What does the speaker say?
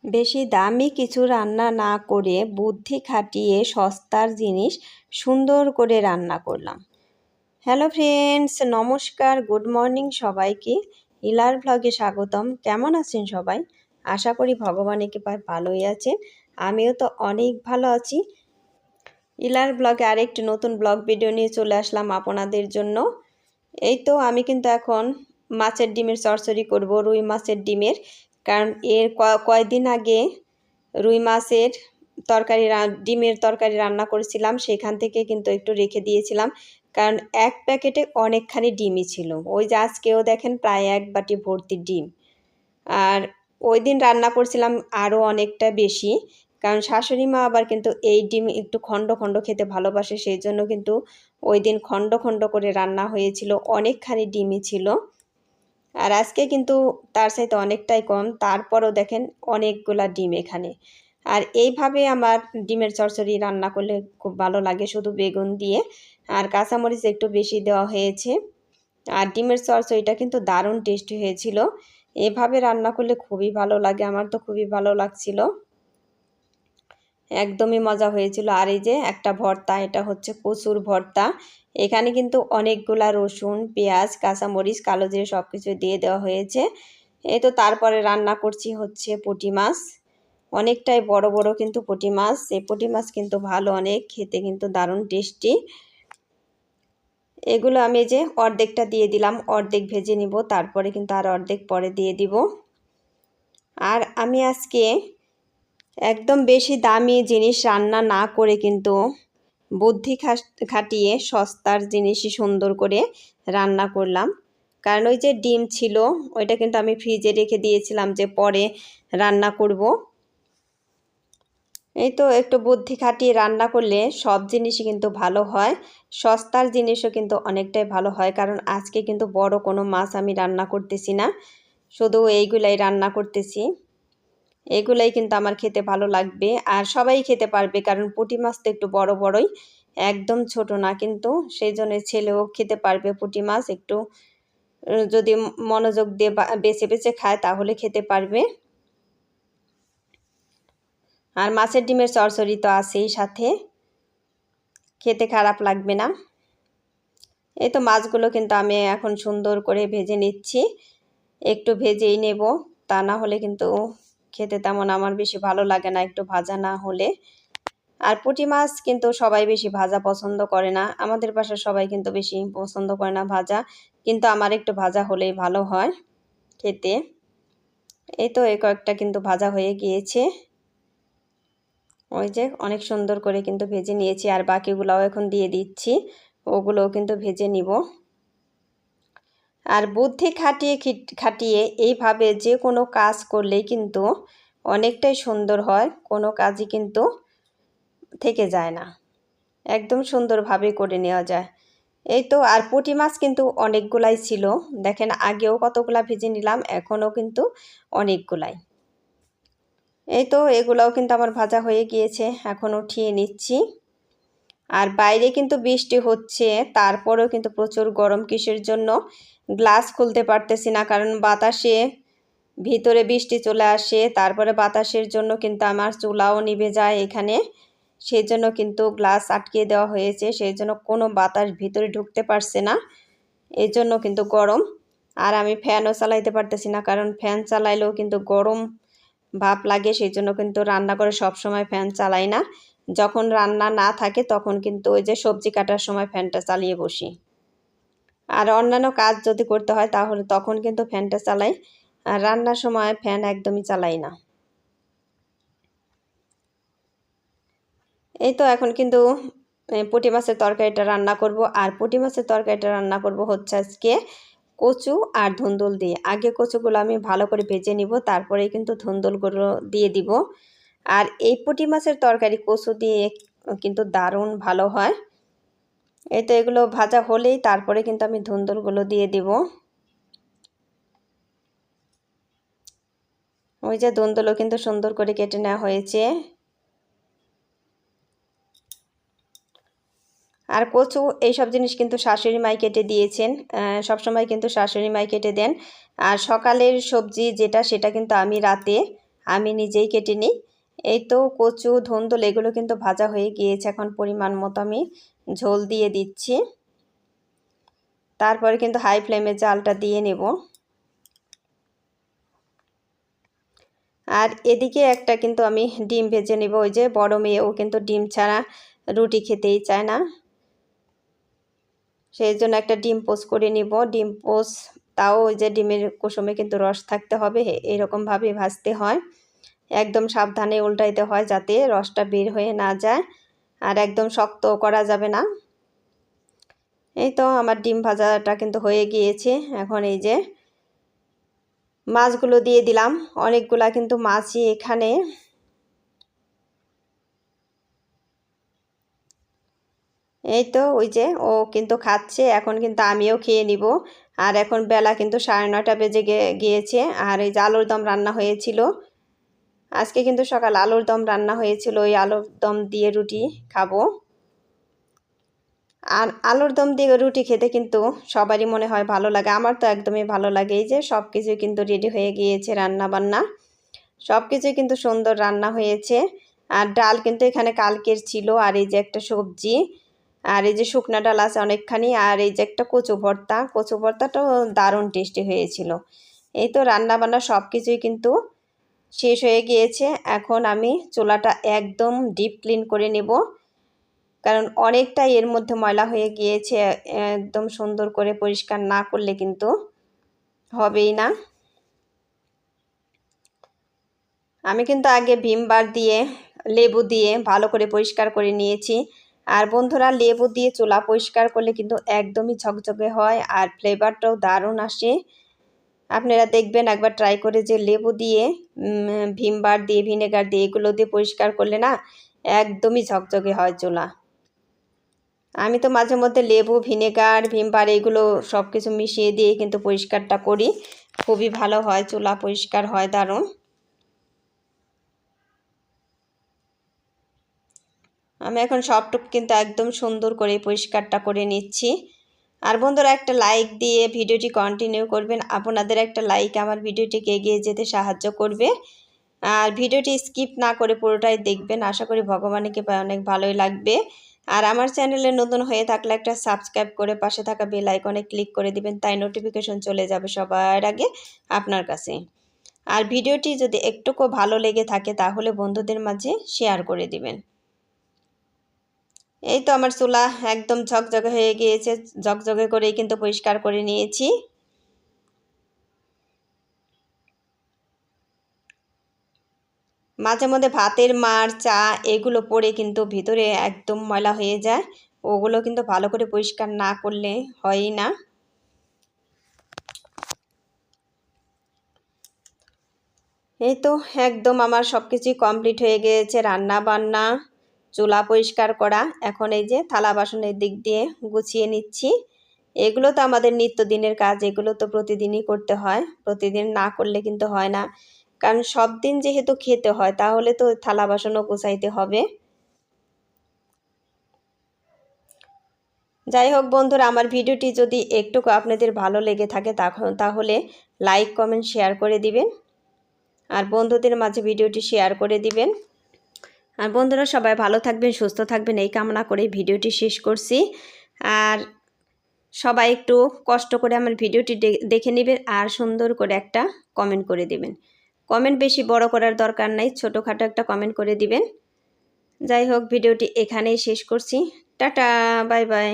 বেশি দামি কিছু রান্না না করে বুদ্ধি খাটিয়ে সস্তার জিনিস সুন্দর করে রান্না করলাম। হ্যালো ফ্রেন্ডস, নমস্কার, গুড মর্নিং সবাইকে। ইলার ভ্লগে স্বাগতম। কেমন আছেন সবাই? আশা করি ভগবানের কৃপায় ভালোই আছেন। আমিও তো অনেক ভালো আছি। ইলার ব্লগে আরেকটি নতুন ব্লগ ভিডিও নিয়ে চলে আসলাম আপনাদের জন্য। এই তো আমি কিন্তু এখন মাছের ডিমের চচ্চড়ি করব, রুই মাছের ডিমের। কারণ এর কয়েকদিন আগে রুই মাছের ডিমের তরকারি রান্না করেছিলাম, সেখান থেকে কিন্তু একটু রেখে দিয়েছিলাম। কারণ এক প্যাকেটে অনেকখানি ডিমই ছিল। ওই যে আজকেও দেখেন প্রায় এক বাটি ভর্তি ডিম। আর ওই দিন রান্না করছিলাম আরও অনেকটা বেশি, কারণ শাশুড়ি মা আবার কিন্তু এই ডিম একটু খণ্ড খণ্ড খেতে ভালোবাসে, সেই জন্য কিন্তু ওই দিন খণ্ড খণ্ড করে রান্না হয়েছিল, অনেকখানি ডিমই ছিল। আর আজকে কিন্তু তার চাইতে অনেকটাই কম, তারপরও দেখেন অনেকগুলা ডিম এখানে। আর এইভাবে আমার ডিমের চচ্চড়ি রান্না করলে খুব ভালো লাগে, শুধু বেগুন দিয়ে, আর কাঁচামরিচ একটু বেশি দেওয়া হয়েছে। আর ডিমের চচ্চড়িটা কিন্তু দারুণ টেস্টি হয়েছিল। এভাবে রান্না করলে খুবই ভালো লাগে, আমার তো খুবই ভালো লাগছিল, একদমই মজা হয়েছিল। আর এই যে একটা ভর্তা, এটা হচ্ছে কচুর ভর্তা। এখানে কিন্তু অনেকগুলা রসুন, পেঁয়াজ, কাঁচামরিচ, কালো জিরে সব কিছু দিয়ে দেওয়া হয়েছে। এই তো তারপরে রান্না করছি হচ্ছে পুঁটি মাছ। অনেকটাই বড় বড় কিন্তু পুঁটি মাছ। এই পুঁটি মাছ কিন্তু ভালো, অনেক খেতে কিন্তু দারুণ টেস্টি। এগুলো আমি যে অর্ধেকটা দিয়ে দিলাম, অর্ধেক ভেজে নিব, তারপরে কিন্তু আর অর্ধেক পরে দিয়ে দিব। আর আমি আজকে একদম বেশি দামি জিনিস রান্না না করে কিন্তু বুদ্ধি খাটিয়ে সস্তার জিনিসই সুন্দর করে রান্না করলাম। কারণ ওই যে ডিম ছিল, ওইটা কিন্তু আমি ফ্রিজে রেখে দিয়েছিলাম যে পরে রান্না করব। এই তো একটু বুদ্ধি খাটিয়ে রান্না করলে সব জিনিসই কিন্তু ভালো হয়, সস্তার জিনিসও কিন্তু অনেকটাই ভালো হয়। কারণ আজকে কিন্তু বড় কোনো মাছ আমি রান্না করতেছি না, শুধু এইগুলাই রান্না করতেছি। এগুলাই কিন্তু আমার খেতে ভালো লাগবে, আর সবাই খেতে পারবে, কারণ পুঁটি মাছ তো একটু বড় বড়ই, একদম ছোট না কিন্তু। সেই জন্য ছেলেও খেতে পারবে পুঁটি মাছ, একটু যদি মনোযোগ দিয়ে বেছে বেছে খায় তাহলে খেতে পারবে। আর মাছের ডিমের চচ্চড়ি তো আছেই সাথে, খেতে খারাপ লাগবে না। এই তো মাছগুলো কিন্তু আমি এখন সুন্দর করে ভেজে নিচ্ছি, একটু ভেজেই নেব, তা না হলে কিন্তু খেতে তেমন আমার বেশি ভালো লাগে না একটু ভাজা না হলে। আর পুঁটি মাছ কিন্তু সবাই বেশি ভাজা পছন্দ করে না, আমাদের বাসার সবাই কিন্তু বেশি পছন্দ করে না ভাজা, কিন্তু আমার একটু ভাজা হলেই ভালো হয় খেতে। এই তো এই কয়েকটা কিন্তু ভাজা হয়ে গিয়েছে, ওই যে অনেক সুন্দর করে কিন্তু ভেজে নিয়েছি। আর বাকিগুলোও এখন দিয়ে দিচ্ছি, ওগুলোও কিন্তু ভেজে নিব। আর বুদ্ধি খাটিয়ে এইভাবে যে কোনো কাজ করলেই কিন্তু অনেকটাই সুন্দর হয়, কোনো কাজই কিন্তু থেকে যায় না, একদম সুন্দরভাবে করে নেওয়া যায়। এই তো আর পুঁটি মাছ কিন্তু অনেকগুলাই ছিল, দেখেন আগেও কতগুলা ভেজে নিলাম, এখনও কিন্তু অনেকগুলাই। এই তো এগুলাও কিন্তু আমার ভাজা হয়ে গিয়েছে, এখন উঠিয়ে নিচ্ছি। আর বাইরে কিন্তু বৃষ্টি হচ্ছে, তারপরেও কিন্তু প্রচুর গরম, কিসের জন্য গ্লাস খুলতে পারতেছি না, কারণ বাতাসে ভিতরে বৃষ্টি চলে আসে, তারপরে বাতাসের জন্য কিন্তু আমার চুলাও নিভে যায় এখানে, সেই জন্য কিন্তু গ্লাস আটকিয়ে দেওয়া হয়েছে, সেই জন্য কোনো বাতাস ভিতরে ঢুকতে পারছে না, এই জন্য কিন্তু গরম। আর আমি ফ্যানও চালাইতে পারতেছি না, কারণ ফ্যান চালাইলেও কিন্তু গরম ভাপ লাগে, সেই জন্য কিন্তু রান্না করে সব সময় ফ্যান চালাই না, যখন রান্না না থাকে তখন কিন্তু ওই যে সবজি কাটার সময় ফ্যানটা চালিয়ে বসি। আর অন্যান্য কাজ যদি করতে হয় তাহলে তখন কিন্তু ফ্যানটা চালাই, আর রান্নার সময় ফ্যান একদমই চালাই না। এই তো এখন কিন্তু পুঁটি মাছের তরকারিটা রান্না করব। আর পুঁটি মাছের তরকারিটা রান্না করব হচ্ছে আজকে কচু আর ধুন্দুল দিয়ে। আগে কচুগুলো আমি ভালো করে ভেজে নিব, তারপরেই কিন্তু ধুন্দুলগুলো দিয়ে দিব। আর এই পুঁটি মাছের তরকারি কচু দিয়ে কিন্তু দারুণ ভালো হয়। এই তো এগুলো ভাজা হলেই তারপরে কিন্তু আমি ধুন্দুলগুলো দিয়ে দিব। ওই যে ধুন্দুলও কিন্তু সুন্দর করে কেটে নেওয়া হয়েছে। আর কচু এইসব জিনিস কিন্তু শাশুড়ি মাই কেটে দিয়েছেন, সবসময় কিন্তু শাশুড়ি মাই কেটে দেন। আর সকালের সবজি যেটা, সেটা কিন্তু আমি রাতে আমি নিজেই কেটে নিই। এই তো কচু ধুন্দুল এগুলো কিন্তু ভাজা হয়ে গিয়েছে, এখন পরিমাণ মতো আমি ঝোল দিয়ে দিচ্ছি। তারপরে কিন্তু হাই ফ্লেমে জালটা দিয়ে নেব। আর এদিকে একটা কিন্তু আমি ডিম ভেজে নেব। ওই যে বড় মেয়ে, ও কিন্তু ডিম ছাড়া রুটি খেতেই চায় না, সেই জন্য একটা ডিম পোস্ট করে নিব। ডিম পোস্ট, তাও ওই যে ডিমের কুসুমে কিন্তু রস থাকতে হবে, এরকমভাবে ভাজতে হয়। একদম সাবধানে উল্টাইতে হয় যাতে রসটা বের হয়ে না যায়, আর একদম শক্ত করা যাবে না। এই তো আমার ডিম ভাজাটা কিন্তু হয়ে গিয়েছে। এখন এই যে মাছগুলো দিয়ে দিলাম, অনেকগুলা কিন্তু মাছই এখানে। এই তো ওই যে ও কিন্তু খাচ্ছে, এখন কিন্তু আমিও খেয়ে নিব। আর এখন বেলা কিন্তু 9:30 বেজে গিয়েছে। আর এই যে আলুর দম রান্না হয়েছিল, আজকে কিন্তু সকাল আলুর দম রান্না হয়েছিল, ওই আলুর দম দিয়ে রুটি খাবো। আর আলুর দম দিয়ে রুটি খেতে কিন্তু সবারই মনে হয় ভালো লাগে, আমার তো একদমই ভালো লাগে। এই যে সব কিছুই কিন্তু রেডি হয়ে গিয়েছে, রান্না বান্না সব কিছুই কিন্তু সুন্দর রান্না হয়েছে। আর ডাল কিন্তু এখানে কালকের ছিল, আর এই যে একটা সবজি, আর এই যে শুকনা ডাল আছে অনেকখানি, আর এই যে একটা কচু ভর্তাটাও দারুণ টেস্টি হয়েছিল। এই তো রান্না বান্না সব কিছুই কিন্তু শেষ হয়ে গিয়েছে। এখন আমি চুলাটা একদম ডিপ ক্লিন করে নেব, কারণ অনেকটাই এর মধ্যে ময়লা হয়ে গিয়েছে। একদম সুন্দর করে পরিষ্কার না করলে কিন্তু হবেই না। আমি কিন্তু আগে ভিম বার দিয়ে লেবু দিয়ে ভালো করে পরিষ্কার করে নিয়েছি। আর বন্ধুরা, লেবু দিয়ে চুলা পরিষ্কার করলে কিন্তু একদমই ঝকঝকে হয়, আর ফ্লেভারটাও দারুণ আসে। আপনারা দেখবেন একবার ট্রাই করে, যে লেবু দিয়ে ভিম বার দিয়ে ভিনেগার দিয়ে এগুলো দিয়ে পরিষ্কার করলে না একদমই ঝকঝকে হয় চুলা। আমি তো মাঝে মধ্যে লেবু, ভিনেগার, ভিম বার এগুলো সব কিছু মিশিয়ে দিয়ে কিন্তু পরিষ্কারটা করি, খুবই ভালো হয়, চুলা পরিষ্কার হয় দারুণ। আমি এখন সবটুকু কিন্তু একদম সুন্দর করে পরিষ্কারটা করে নিচ্ছি। আর বন্ধুরা, একটা লাইক দিয়ে ভিডিওটি কন্টিনিউ করবেন, আপনাদের একটা লাইক আমার ভিডিওটিকে এগিয়ে যেতে সাহায্য করবে। আর ভিডিওটি স্কিপ না করে পুরোটাই দেখবেন, আশা করি ভগবানকে পায় অনেক ভালোই লাগবে। আর আমার চ্যানেলে নতুন হয়ে থাকলে একটা সাবস্ক্রাইব করে পাশে থাকা বেল আইকনে ক্লিক করে দিবেন, তাই নোটিফিকেশন চলে যাবে সবার আগে আপনার কাছে। আর ভিডিওটি যদি একটুকু ভালো লেগে থাকে তাহলে বন্ধুদের মাঝে শেয়ার করে দিবেন। এই তো আমার চুলা একদম ঝকঝকে হয়ে গিয়েছে, ঝকঝকে করেই কিন্তু পরিষ্কার করে নিয়েছি। মাঝে মধ্যে ভাতের মার, চা এগুলো পড়ে কিন্তু ভিতরে একদম ময়লা হয়ে যায়, ওগুলো কিন্তু ভালো করে পরিষ্কার না করলে হয়ই না। এই তো একদম আমার সব কিছুই কমপ্লিট হয়ে গিয়েছে, রান্না বান্না, চুলা পরিষ্কার করা। এখন এই যে থালা বাসনের দিক দিয়ে গুছিয়ে নিচ্ছি। এগুলো তো আমাদের নিত্যদিনের কাজ, এগুলো তো প্রতিদিনই করতে হয়, প্রতিদিন না করলে কিন্তু হয় না, কারণ সব দিন যেহেতু খেতে হয় তাহলে তো থালা বাসনও গুছাইতে হবে। যাই হোক বন্ধুরা, আমার ভিডিওটি যদি একটুকু আপনাদের ভালো লেগে থাকে তাহলে লাইক, কমেন্ট, শেয়ার করে দিবেন, আর বন্ধুদের মাঝে ভিডিওটি শেয়ার করে দিবেন। আর বন্ধুরা, সবাই ভালো থাকবেন, সুস্থ থাকবেন এই কামনা করে ভিডিওটি শেষ করছি। আর সবাই একটু কষ্ট করে আমার ভিডিওটি দেখে নেবেন, আর সুন্দর করে একটা কমেন্ট করে দিবেন। কমেন্ট বেশি বড় করার দরকার নাই, ছোটোখাটো একটা কমেন্ট করে দিবেন। যাই হোক, ভিডিওটি এখানেই শেষ করছি। Tata, bye bye.